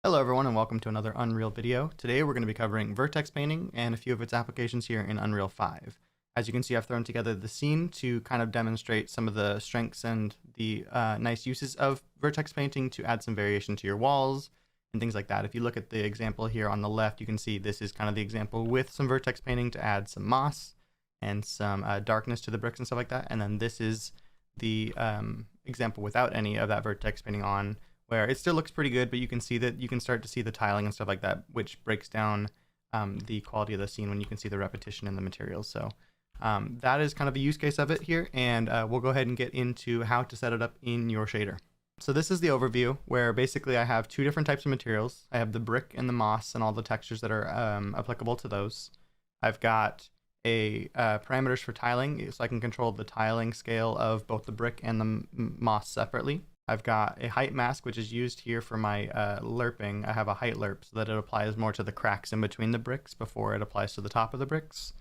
Hello everyone and welcome to another Unreal video. Today we're going to be covering Vertex painting and a few of its applications here in Unreal 5. As you can see, I've thrown together the scene to kind of demonstrate some of the strengths and the nice uses of Vertex painting to add some variation to your walls and things like that. If you look at the example here on the left, you can see this is kind of the example with some Vertex painting to add some moss and some darkness to the bricks and stuff like that. And then this is the example without any of that Vertex painting on, where it still looks pretty good, but you can see that you can start to see the tiling and stuff like that, which breaks down the quality of the scene when you can see the repetition in the materials. So that is kind of a use case of it here, and we'll go ahead and get into how to set it up in your shader. So this is the overview, where basically I have two different types of materials. I have the brick and the moss and all the textures that are applicable to those. I've got parameters for tiling, so I can control the tiling scale of both the brick and the moss separately. I've got a height mask, which is used here for my lerping. I have a height lerp so that it applies more to the cracks in between the bricks before it applies to the top of the bricks.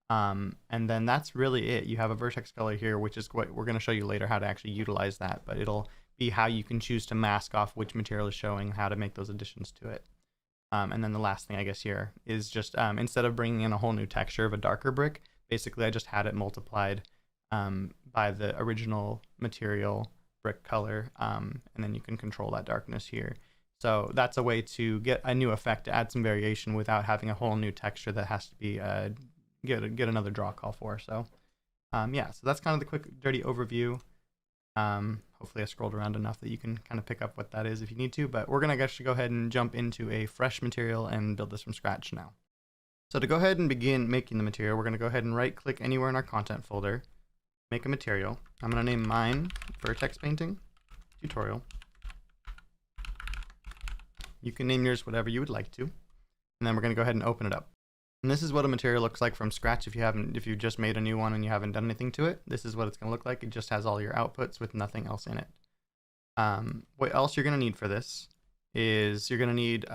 And then that's really it. You have a vertex color here, which is what we're going to show you later how to actually utilize that, but it'll be how you can choose to mask off which material is showing, how to make those additions to it. And then the last thing I guess here is just instead of bringing in a whole new texture of a darker brick, basically I just had it multiplied by the original material brick color, and then you can control that darkness here. So that's a way to get a new effect, to add some variation without having a whole new texture that has to be get another draw call for. So yeah, so that's kind of the quick dirty overview. Hopefully I scrolled around enough that you can kind of pick up what that is if you need to, but we're gonna actually go ahead and jump into a fresh material and build this from scratch now. So to go ahead and begin making the material, we're gonna go ahead and right click anywhere in our content folder, make a material. I'm going to name mine Vertex Painting Tutorial. You can name yours whatever you would like to. And then we're going to go ahead and open it up. And this is what a material looks like from scratch if you just made a new one and you haven't done anything to it. This is what it's going to look like. It just has all your outputs with nothing else in it. What else you're going to need for this is you're going to need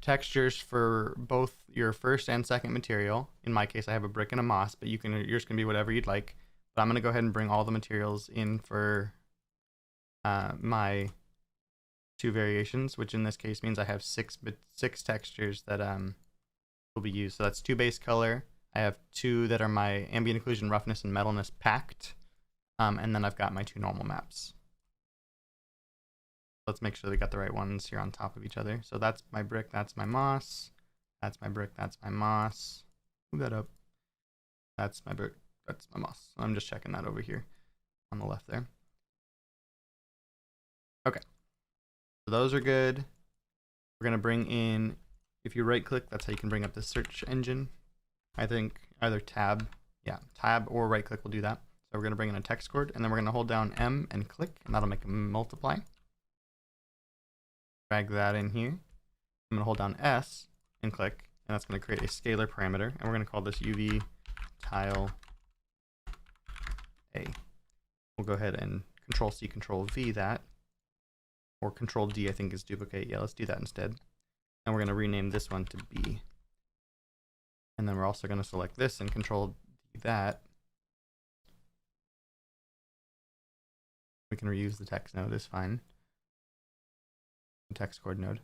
textures for both your first and second material. In my case, I have a brick and a moss, but yours can be whatever you'd like. But I'm going to go ahead and bring all the materials in for my two variations, which in this case means I have six textures that will be used. So that's two base color. I have two that are my ambient occlusion, roughness, and metalness packed. And then I've got my two normal maps. Let's make sure we got the right ones here on top of each other. So that's my brick, that's my moss. That's my brick, that's my moss. Move that up. That's my brick. That's my moss. I'm just checking that over here on the left there. Okay, so those are good. We're gonna bring in, if you right click, that's how you can bring up the search engine. I think either tab or right click will do that. So we're gonna bring in a text chord, and then we're gonna hold down M and click, and that'll make a multiply. Drag that in here. I'm gonna hold down S and click, and that's gonna create a scalar parameter, and we're gonna call this UV tile A. We'll go ahead and Control C, Control V that, or Control D I think is duplicate. Yeah, let's do that instead. And we're going to rename this one to B. And then we're also going to select this and Control D that. We can reuse the text node, is fine. The text chord node.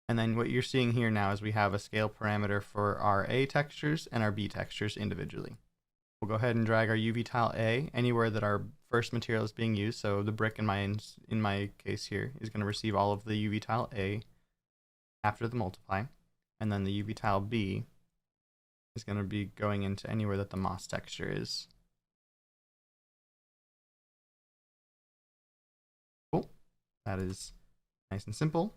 And then what you're seeing here now is we have a scale parameter for our A textures and our B textures individually. We'll go ahead and drag our UV tile A anywhere that our first material is being used. So the brick in my case here is going to receive all of the UV tile A after the multiply. And then the UV tile B is going to be going into anywhere that the moss texture is. Cool. That is nice and simple.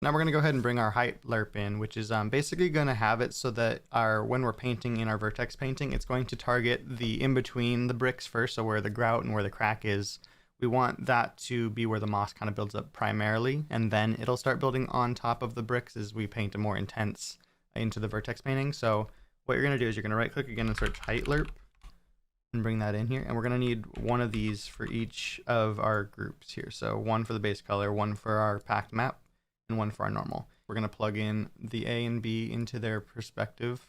Now we're going to go ahead and bring our height lerp in, which is basically going to have it so that when we're painting in our vertex painting, it's going to target the in between the bricks first, so where the grout and where the crack is. We want that to be where the moss kind of builds up primarily, and then it'll start building on top of the bricks as we paint a more intense into the vertex painting. So what you're going to do is you're going to right click again and search height lerp and bring that in here, and we're going to need one of these for each of our groups here. So one for the base color, one for our packed map, and one for our normal. We're going to plug in the A and B into their respective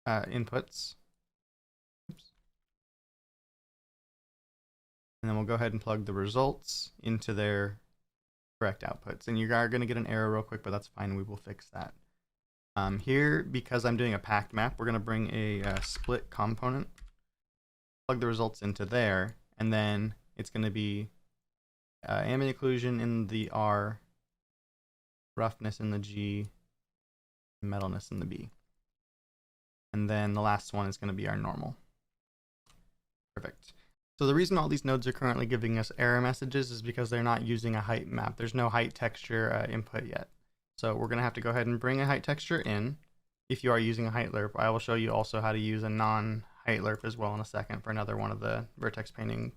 inputs. Oops. And then we'll go ahead and plug the results into their correct outputs. And you are going to get an error real quick, but that's fine. We will fix that. Here, because I'm doing a packed map, we're going to bring a split component, plug the results into there, and then it's going to be ambient occlusion in the R, roughness in the G, metalness in the B. And then the last one is going to be our normal. Perfect. So the reason all these nodes are currently giving us error messages is because they're not using a height map. There's no height texture input yet. So we're going to have to go ahead and bring a height texture in. If you are using a height lerp, I will show you also how to use a non-height lerp as well in a second for another one of the vertex painting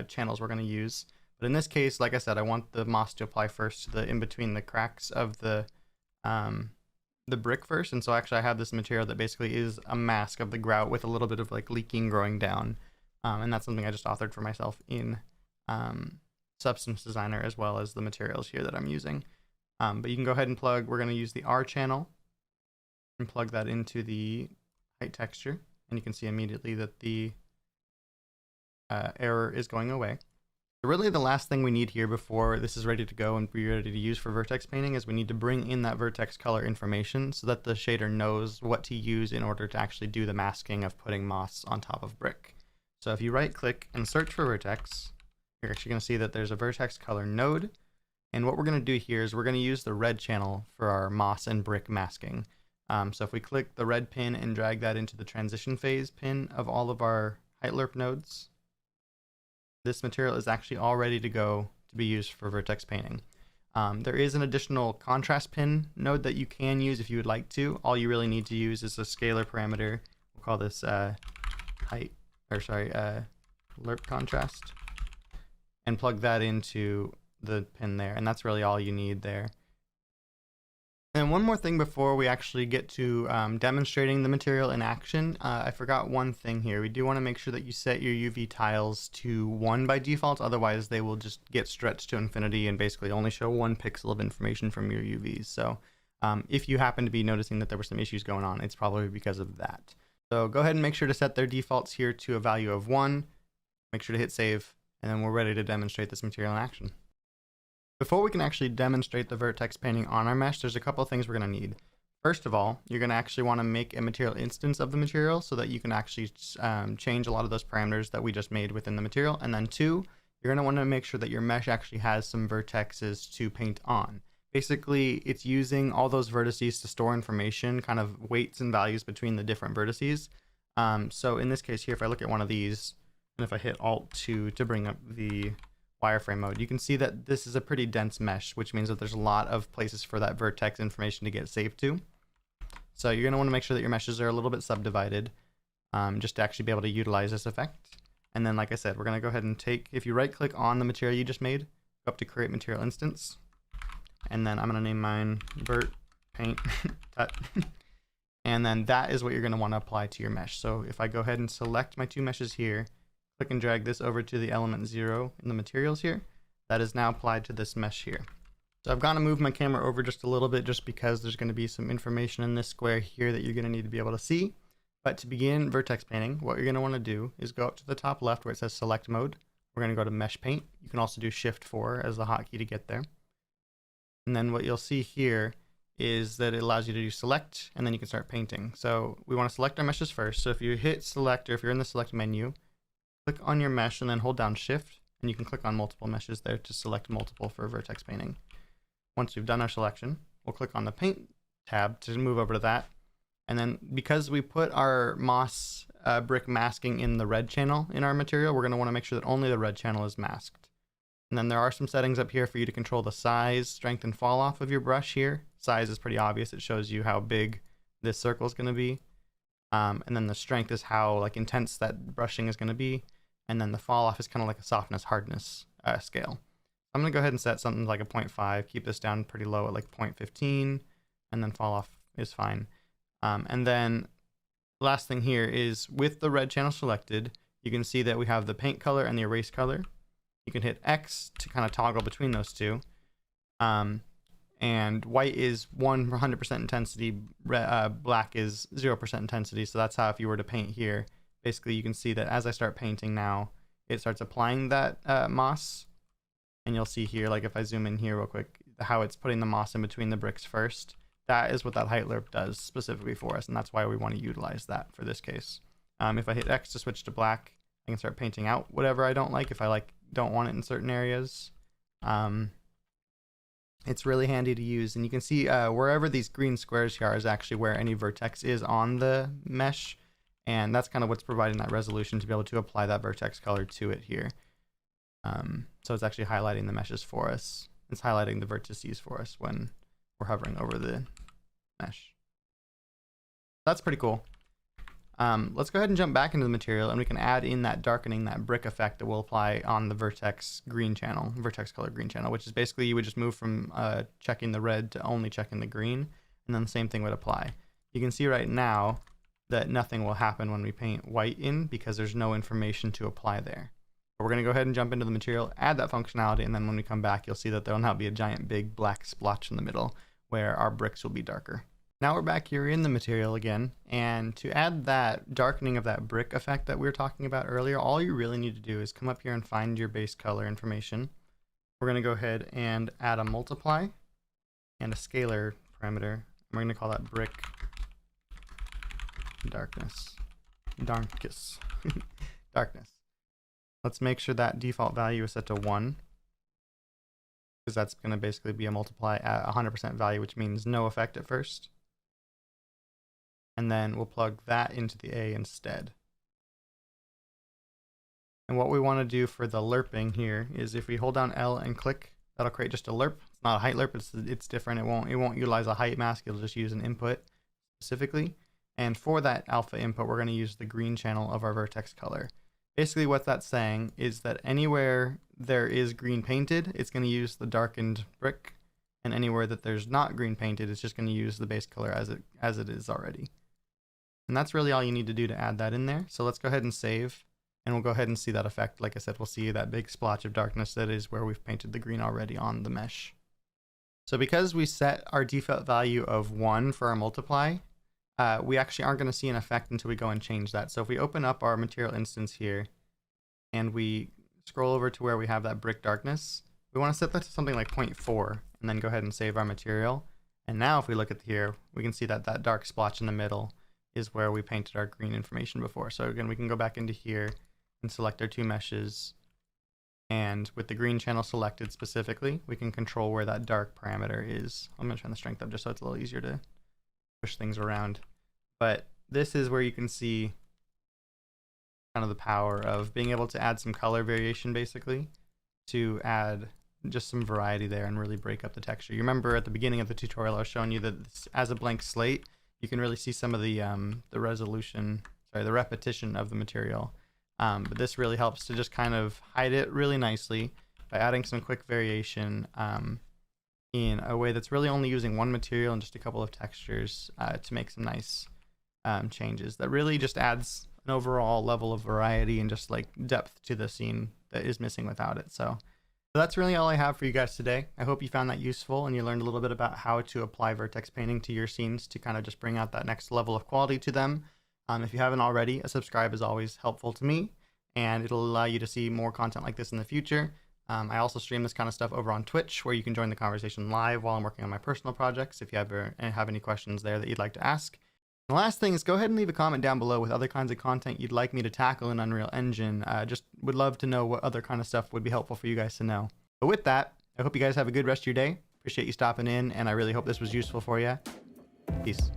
channels we're going to use. But in this case, like I said, I want the moss to apply first to the in between the cracks of the brick first. And so actually I have this material that basically is a mask of the grout with a little bit of like leaking growing down. And that's something I just authored for myself in Substance Designer, as well as the materials here that I'm using. But you can go ahead and plug, we're going to use the R channel and plug that into the height texture. And you can see immediately that the error is going away. So really the last thing we need here before this is ready to go and be ready to use for vertex painting is we need to bring in that vertex color information so that the shader knows what to use in order to actually do the masking of putting moss on top of brick. So if you right click and search for vertex, you're actually going to see that there's a vertex color node. And what we're going to do here is we're going to use the red channel for our moss and brick masking. So if we click the red pin and drag that into the transition phase pin of all of our height lerp nodes, this material is actually all ready to go to be used for vertex painting. There is an additional contrast pin node that you can use if you would like to. All you really need to use is a scalar parameter. We'll call this lerp contrast, and plug that into the pin there, and that's really all you need there. And one more thing before we actually get to demonstrating the material in action, I forgot one thing here. We do want to make sure that you set your UV tiles to 1 by default, otherwise they will just get stretched to infinity and basically only show 1 pixel of information from your UVs. So if you happen to be noticing that there were some issues going on, it's probably because of that. So go ahead and make sure to set their defaults here to a value of 1, make sure to hit save, and then we're ready to demonstrate this material in action. Before we can actually demonstrate the vertex painting on our mesh, there's a couple of things we're going to need. First of all, you're going to actually want to make a material instance of the material so that you can actually change a lot of those parameters that we just made within the material. And then 2, you're going to want to make sure that your mesh actually has some vertexes to paint on. Basically, it's using all those vertices to store information, kind of weights and values between the different vertices. So in this case here, if I look at one of these, and if I hit Alt-2 to bring up the wireframe mode, you can see that this is a pretty dense mesh, which means that there's a lot of places for that vertex information to get saved to. So you're going to want to make sure that your meshes are a little bit subdivided, just to actually be able to utilize this effect. And then, like I said, we're going to go ahead and take, if you right click on the material you just made, go up to create material instance, and then I'm going to name mine vert paint tut. And then that is what you're going to want to apply to your mesh. So if I go ahead and select my 2 meshes here, click and drag this over to the element 0 in the materials here, that is now applied to this mesh here. So I've got to move my camera over just a little bit just because there's going to be some information in this square here that you're going to need to be able to see. But to begin vertex painting, what you're going to want to do is go up to the top left where it says select mode. We're going to go to mesh paint. You can also do shift 4 as the hotkey to get there. And then what you'll see here is that it allows you to do select, and then you can start painting. So we want to select our meshes first. So if you hit select, or if you're in the select menu, click on your mesh and then hold down shift, and you can click on multiple meshes there to select multiple for vertex painting. Once we've done our selection, we'll click on the paint tab to move over to that. And then because we put our moss brick masking in the red channel in our material, we're going to want to make sure that only the red channel is masked. And then there are some settings up here for you to control the size, strength, and fall off of your brush here. Size is pretty obvious. It shows you how big this circle is going to be. And then the strength is how like intense that brushing is going to be. And then the fall off is kind of like a softness hardness scale. I'm going to go ahead and set something like a 0.5, keep this down pretty low at like 0.15, and then fall off is fine. And then last thing here is with the red channel selected, you can see that we have the paint color and the erase color. You can hit X to kind of toggle between those two. And white is 100% intensity, black is 0% intensity. So that's how if you were to paint here, basically you can see that as I start painting now, it starts applying that moss And you'll see here, like if I zoom in here real quick, how it's putting the moss in between the bricks first. That is what that height lerp does specifically for us, and that's why we want to utilize that for this case. If I hit X to switch to black, I can start painting out whatever I don't like if I don't want it in certain areas. It's really handy to use, and you can see wherever these green squares here are is actually where any vertex is on the mesh, and that's kind of what's providing that resolution to be able to apply that vertex color to it here. So it's actually highlighting the meshes for us. It's highlighting the vertices for us when we're hovering over the mesh. That's pretty cool. Let's go ahead and jump back into the material, and we can add in that darkening, that brick effect that we'll apply on the vertex green channel, vertex color green channel, which is basically you would just move from checking the red to only checking the green, and then the same thing would apply. You can see right now that nothing will happen when we paint white in because there's no information to apply there. But we're going to go ahead and jump into the material, add that functionality, and then when we come back, you'll see that there will now be a giant big black splotch in the middle where our bricks will be darker. Now we're back here in the material again, and to add that darkening of that brick effect that we were talking about earlier, all you really need to do is come up here and find your base color information. We're going to go ahead and add a multiply and a scalar parameter. We're going to call that brick darkness. Darkness. Let's make sure that default value is set to 1, because that's going to basically be a multiply at 100% value, which means no effect at first. And then we'll plug that into the A instead. And what we want to do for the lerping here is if we hold down L and click, that'll create just a lerp. It's not a height lerp, it's different. It won't utilize a height mask, it'll just use an input specifically. And for that alpha input, we're going to use the green channel of our vertex color. Basically what that's saying is that anywhere there is green painted, it's going to use the darkened brick, and anywhere that there's not green painted, it's just going to use the base color as it is already. And that's really all you need to do to add that in there. So let's go ahead and save, and we'll go ahead and see that effect. Like I said, we'll see that big splotch of darkness that is where we've painted the green already on the mesh. So because we set our default value of 1 for our multiply, we actually aren't going to see an effect until we go and change that. So if we open up our material instance here and we scroll over to where we have that brick darkness, we want to set that to something like 0.4 and then go ahead and save our material. And now if we look at here, we can see that that dark splotch in the middle is where we painted our green information before. So again, we can go back into here and select our two meshes. And with the green channel selected specifically, we can control where that dark parameter is. I'm going to turn the strength up just so it's a little easier to push things around. But this is where you can see kind of the power of being able to add some color variation basically to add just some variety there and really break up the texture. You remember at the beginning of the tutorial I was showing you that as a blank slate, you can really see some of the repetition of the material. But this really helps to just kind of hide it really nicely by adding some quick variation in a way that's really only using one material and just a couple of textures to make some nice changes. That really just adds an overall level of variety and just like depth to the scene that is missing without it. So that's really all I have for you guys today. I hope you found that useful and you learned a little bit about how to apply vertex painting to your scenes to kind of just bring out that next level of quality to them. If you haven't already, a subscribe is always helpful to me, and it'll allow you to see more content like this in the future. I also stream this kind of stuff over on Twitch, where you can join the conversation live while I'm working on my personal projects if you ever have any questions there that you'd like to ask. The last thing is go ahead and leave a comment down below with other kinds of content you'd like me to tackle in Unreal Engine. Just would love to know what other kind of stuff would be helpful for you guys to know. But with that, I hope you guys have a good rest of your day. Appreciate you stopping in, and I really hope this was useful for you. Peace.